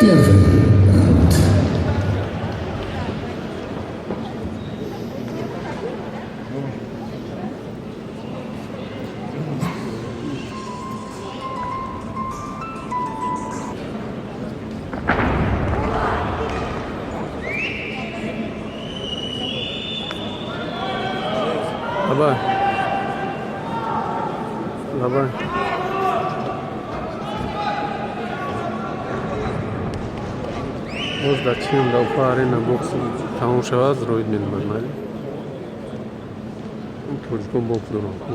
Первый раунд. Давай. Давай. Ось зачем да упаре на бокс тамом шавад роид меномад мали. Тоҷикон бокс дорам ку.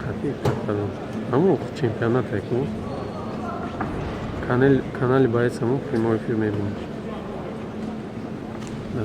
Катӣ кардам. Ҳамон чемпионате ку. Канали боец ҳамон прямой эфир мебинем. Да.